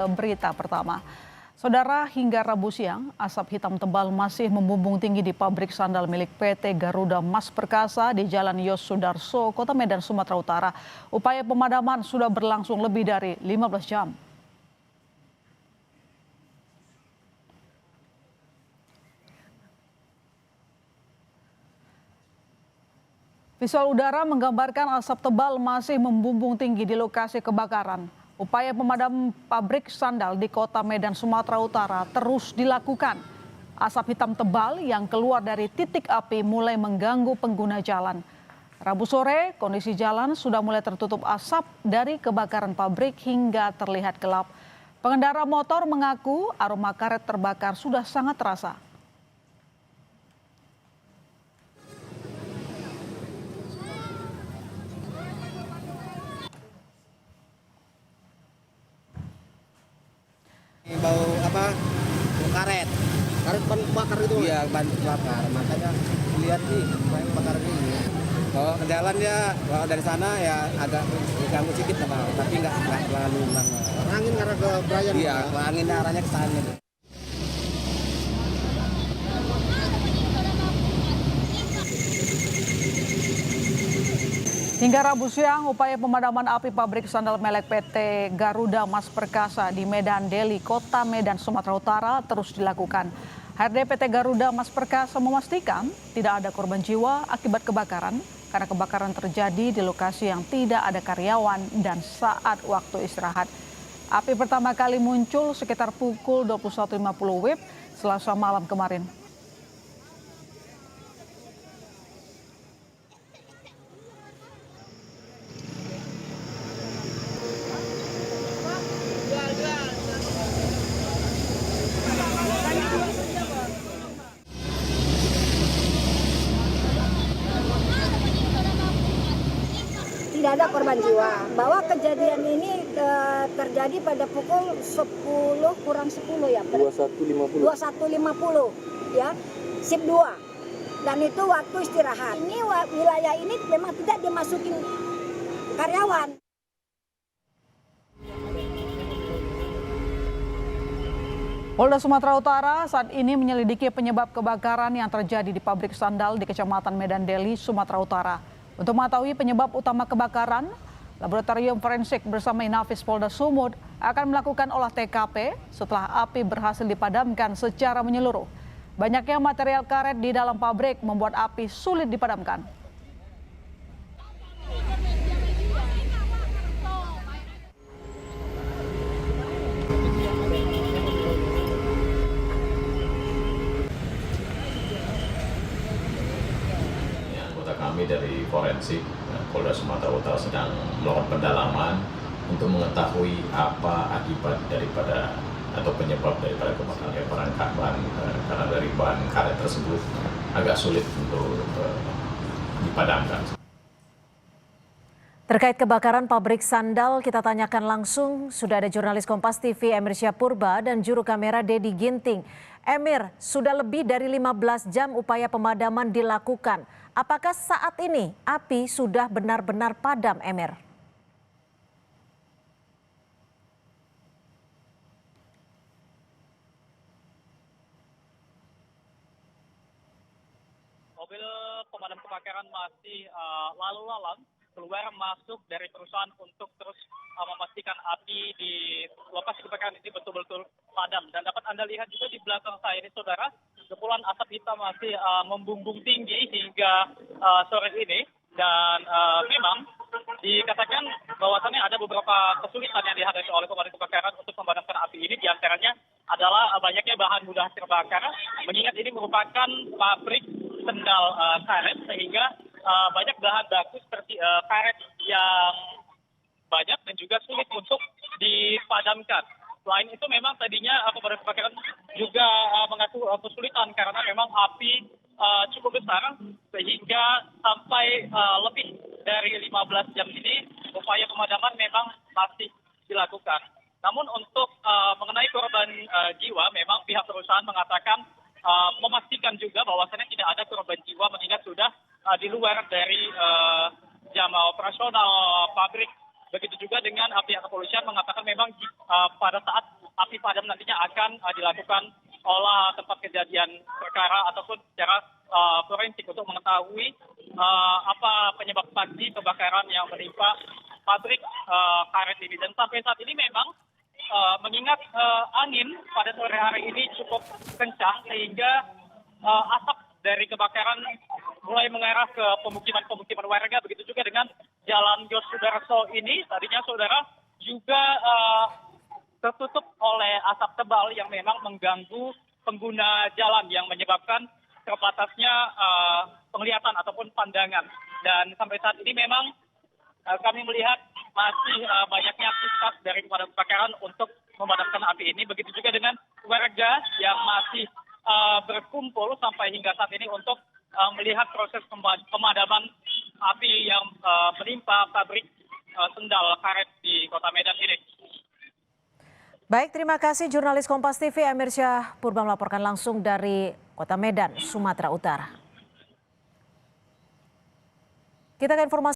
Berita pertama, Saudara, hingga Rabu siang, asap hitam tebal masih membumbung tinggi di pabrik sandal milik PT Garuda Mas Perkasa di Jalan Yos Sudarso, Kota Medan, Sumatera Utara. Upaya pemadaman sudah berlangsung lebih dari 15 jam. Visual udara menggambarkan asap tebal masih membumbung tinggi di lokasi kebakaran. Upaya pemadam pabrik sandal di Kota Medan, Sumatera Utara terus dilakukan. Asap hitam tebal yang keluar dari titik api mulai mengganggu pengguna jalan. Rabu sore, kondisi jalan sudah mulai tertutup asap dari kebakaran pabrik hingga terlihat gelap. Pengendara motor mengaku aroma karet terbakar sudah sangat terasa. Bau apa? Bau karet. Karet ban bakar itu? Iya, ban bakar. Makanya lihat nih, ban bakar ini. Kalau ke jalan ya, kalau dari sana ya agak ganggu sedikit lah, tapi nggak terlalu lama. Angin karena ke Brian. Iya, angin arahnya ke sana. Hingga Rabu siang, upaya pemadaman api pabrik sandal melek PT Garuda Mas Perkasa di Medan Deli, Kota Medan, Sumatera Utara terus dilakukan. HRD PT Garuda Mas Perkasa memastikan tidak ada korban jiwa akibat kebakaran karena kebakaran terjadi di lokasi yang tidak ada karyawan dan saat waktu istirahat. Api pertama kali muncul sekitar pukul 21.50 WIB Selasa malam kemarin. Tidak ada korban jiwa. Bahwa kejadian ini terjadi pada pukul 10 kurang 10 ya. 21.50. 21.50 ya. Sip 2. Dan itu waktu istirahat. Ini wilayah ini memang tidak dimasukin karyawan. Polda Sumatera Utara saat ini menyelidiki penyebab kebakaran yang terjadi di pabrik sandal di Kecamatan Medan Deli, Sumatera Utara. Untuk mengetahui penyebab utama kebakaran, Laboratorium Forensik bersama Inafis Polda Sumut akan melakukan olah TKP setelah api berhasil dipadamkan secara menyeluruh. Banyaknya material karet di dalam pabrik membuat api sulit dipadamkan. Kami dari forensik Polda Sumatera Utara sedang melakukan pendalaman untuk mengetahui apa akibat daripada atau penyebab daripada kebakaran karena dari bahan karet tersebut agak sulit untuk dipadamkan. Terkait kebakaran pabrik sandal, kita tanyakan langsung. Sudah ada jurnalis Kompas TV Emir Syahpurba dan juru kamera Dedi Ginting. Emir, sudah lebih dari 15 jam upaya pemadaman dilakukan. Apakah saat ini api sudah benar-benar padam, Emir? Mobil pemadam kebakaran masih lalu lalang keluar masuk dari perusahaan untuk terus memastikan api di lokasi kebakaran ini betul-betul padam. Dan dapat Anda lihat juga di belakang saya ini, saudara, kepulan asap hitam masih membumbung tinggi hingga sore ini. Dan memang dikatakan bahwasannya ada beberapa kesulitan yang dihadapi oleh pemadam kebakaran untuk memadamkan api ini. Di antaranya adalah banyaknya bahan mudah terbakar, mengingat ini merupakan pabrik sendal karet, sehingga banyak bahan baku seperti karet yang banyak dan juga sulit untuk dipadamkan. Selain itu memang tadinya pemadam kebakaran juga mengaku kesulitan karena memang api cukup besar, sehingga sampai lebih dari 15 jam ini upaya pemadaman memang masih dilakukan. Namun untuk mengenai korban jiwa, memang pihak perusahaan mengatakan memastikan juga bahwasannya tidak ada korban jiwa mengingat sudah di luar dari jam operasional pabrik Begitu juga dengan pihak kepolisian mengatakan memang pada saat api padam nantinya akan dilakukan olah tempat kejadian perkara ataupun secara forensik untuk mengetahui apa penyebab pasti kebakaran yang menimpa pabrik karet ini. Dan sampai saat ini memang mengingat angin pada sore hari ini cukup kencang sehingga asap dari kebakaran mulai mengarah ke pemukiman warga. Begitu juga dengan Jalan Yos Sudarso ini tadinya saudara juga tertutup oleh asap tebal yang memang mengganggu pengguna jalan yang menyebabkan terbatasnya penglihatan ataupun pandangan. Dan sampai saat ini memang kami melihat masih banyaknya aktivitas dari pemadam kebakaran untuk memadamkan api ini. Begitu juga dengan warga yang masih berkumpul sampai hingga saat ini untuk melihat proses pemadaman api yang menimpa pabrik sendal karet di Kota Medan ini. Baik, terima kasih jurnalis Kompas TV Emir Syah Purba melaporkan langsung dari Kota Medan, Sumatera Utara. Kita ke informasi